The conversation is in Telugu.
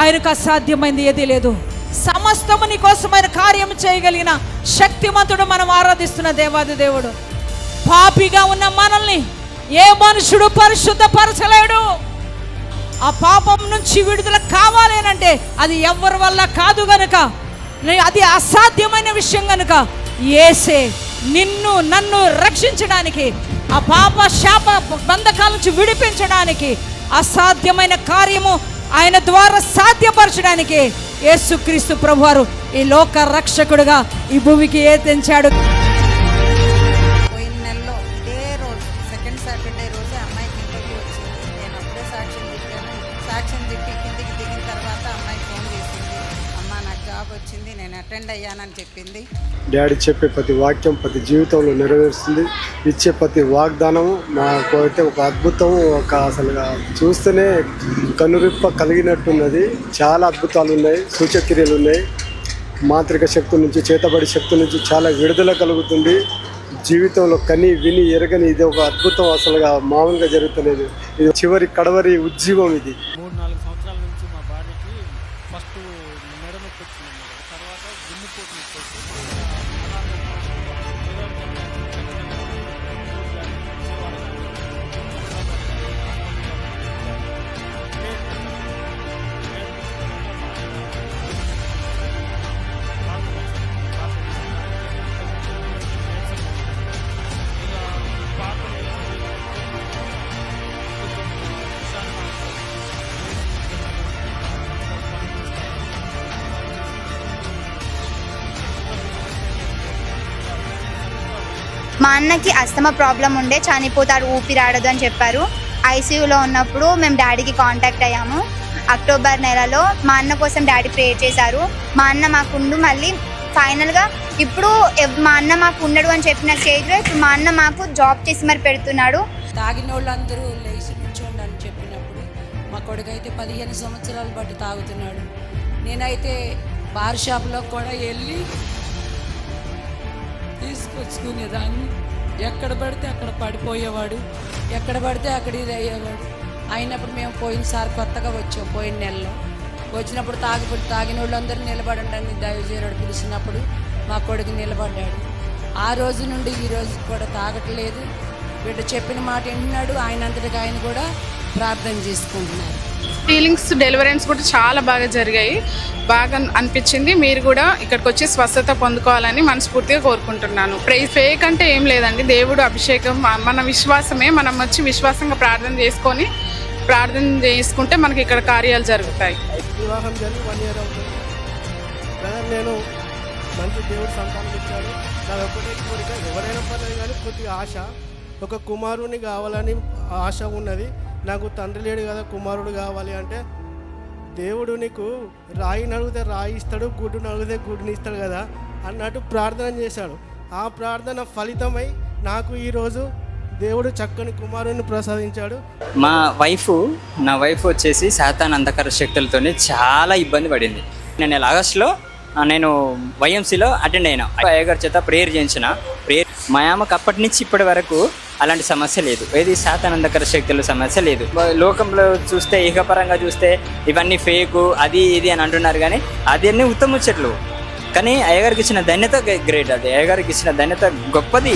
ఆయనకు అసాధ్యమైంది ఏదీ లేదు. సమస్తము నీ కోసం ఆయన కార్యం చేయగలిగిన శక్తిమంతుడు మనం ఆరాధిస్తున్న దేవాది దేవుడు. పాపిగా ఉన్న మనల్ని ఏ మనుషుడు పరిశుద్ధపరచలేడు. ఆ పాపం నుంచి విడుదల కావాలి అంటే అది ఎవరి వల్ల కాదు గనుక, అది అసాధ్యమైన విషయం గనుక యేసే నిన్ను నన్ను రక్షించడానికి, ఆ పాప శాప బంధకాల నుంచి విడిపించడానికి, అసాధ్యమైన కార్యము ఆయన ద్వారా సాధ్యపరచడానికి యేసుక్రీస్తు ప్రభువారు ఈ లోక రక్షకుడుగా ఈ భూమికి తెంచాడు. పోయిన నెలలో ఇదే రోజు సెకండ్ సాటర్డే రోజు అమ్మాయికి ఇంటర్వ్యూ వచ్చింది. నేను అప్పుడే సాక్ష్యం చెప్పాను. సాక్ష్యం చెప్పి కిందికి దిగిన తర్వాత అమ్మాయి ఫోన్ చేసింది, అమ్మ నాకు జాబ్ వచ్చింది, నేను అటెండ్ అయ్యానని చెప్పింది. డాడీ చెప్పే ప్రతి వాక్యం ప్రతి జీవితంలో నెరవేరుస్తుంది. ఇచ్చే ప్రతి వాగ్దానము మాకు అయితే ఒక అద్భుతం, ఒక అసలుగా చూస్తేనే కనురిప్ప కలిగినట్టున్నది. చాలా అద్భుతాలు ఉన్నాయి, సూచక్రియలు ఉన్నాయి. మాంత్రిక శక్తి నుంచి, చేతబడి శక్తి నుంచి చాలా విడుదల కలుగుతుంది. జీవితంలో కని విని ఎరగని ఇది ఒక అద్భుతం, అసలుగా మామూలుగా జరుగుతులేదు. ఇది చివరి కడవరి ఉజ్జీవం. ఇది 3-4 సంవత్సరాల నుంచి మా భార్యకి ఫస్ట్ మెడ నొప్పి వచ్చింది, తర్వాత గుండెపోటు నొప్పి వచ్చింది. మా అన్నకి అస్తమా ప్రాబ్లం ఉండే, చనిపోతాడు, ఊపిరాడదు అని చెప్పారు. ఐసీయూలో ఉన్నప్పుడు మేము డాడీకి కాంటాక్ట్ అయ్యాము. అక్టోబర్ నెలలో మా అన్న కోసం డాడీ ప్రేయర్ చేశారు. మా అన్న మాకుండు, మళ్ళీ ఫైనల్గా ఇప్పుడు మా అన్న మాకు ఉండడు అని చెప్పిన స్టేజ్లో ఇప్పుడు మా అన్న మాకు జాబ్ చేసి మరి పెడుతున్నాడు. తాగిన వాళ్ళందరూ లేచి నుంచోండి అని చెప్పినప్పుడు మా కొడుకైతే 15 సంవత్సరాలు బట్టి తాగుతున్నాడు. నేనైతే బార్ షాప్లో కూడా వెళ్ళి తీసుకొచ్చుకునేదాన్ని. ఎక్కడ పడితే అక్కడ పడిపోయేవాడు, ఎక్కడ పడితే అక్కడ ఇది అయ్యేవాడు. అయినప్పుడు మేము పోయినసారి కొత్తగా వచ్చాం, పోయిన నెలలో వచ్చినప్పుడు తాగిన వాళ్ళందరూ నిలబడండి అని దైవజనుడు పిలిచినప్పుడు మా కొడుకు నిలబడ్డాడు. ఆ రోజు నుండి ఈ రోజు కూడా తాగట్లేదు. బిడ్డ చెప్పిన మాట వింటున్నాడు. ఆయనంతటికి ఆయన కూడా ప్రార్థన చేసుకుంటున్నారు. హీలింగ్స్, డెలివరెన్స్ కూడా చాలా బాగా జరిగాయి. బాగా అనిపించింది. మీరు కూడా ఇక్కడికి వచ్చి స్వస్థత పొందుకోవాలని మనస్ఫూర్తిగా కోరుకుంటున్నాను. ఫేక్ అంటే ఏం లేదండి, దేవుడు అభిషేకం, మన విశ్వాసమే. మనం వచ్చి విశ్వాసంగా ప్రార్థన చేసుకుంటే మనకి ఇక్కడ కార్యాలు జరుగుతాయి. వివాహం జరిగి 1 year అవుతుంది. బ్రదర్, నేను మంచి దేవుడు సంతానం ఇచ్చాడు. నాకు ఒకటే కోరిక, ఎవరైనా పర్లేదు కానీ కొద్దిగా ఆశ, ఒక కుమారుని కావాలని ఆశ ఉన్నది. నాకు తండ్రి లేడు కదా, కుమారుడు కావాలి అంటే దేవుడు నీకు రాయిని అడిగితే రాయి ఇస్తాడు, గుడ్డుని అడిగితే గుడ్డుని ఇస్తాడు కదా అన్నట్టు ప్రార్థన చేశాడు. ఆ ప్రార్థన ఫలితమై నాకు ఈరోజు దేవుడు చక్కని కుమారుని ప్రసాదించాడు. నా వైఫ్ వచ్చేసి సాతాన్ అంధకార శక్తులతోనే చాలా ఇబ్బంది పడింది. నేను ఆగస్టులో నేను వైఎంసీలో అటెండ్ అయినా. అయ్యగారి చేత ప్రేయర్ చేయించిన. మా అమ్మకి అప్పటి నుంచి ఇప్పటి వరకు అలాంటి సమస్య లేదు. ఏది సాతాన్ అంధకార శక్తుల సమస్య లేదు. లోకంలో చూస్తే, ఏకపరంగా చూస్తే ఇవన్నీ ఫేకు, అది ఇది అని అంటున్నారు, కానీ అది అన్నీ ఉత్తముచ్చట్లు. కానీ అయ్యగారికి ఇచ్చిన ధన్యత గ్రేట్. అది అయ్యగారికి ఇచ్చిన ధన్యత గొప్పది.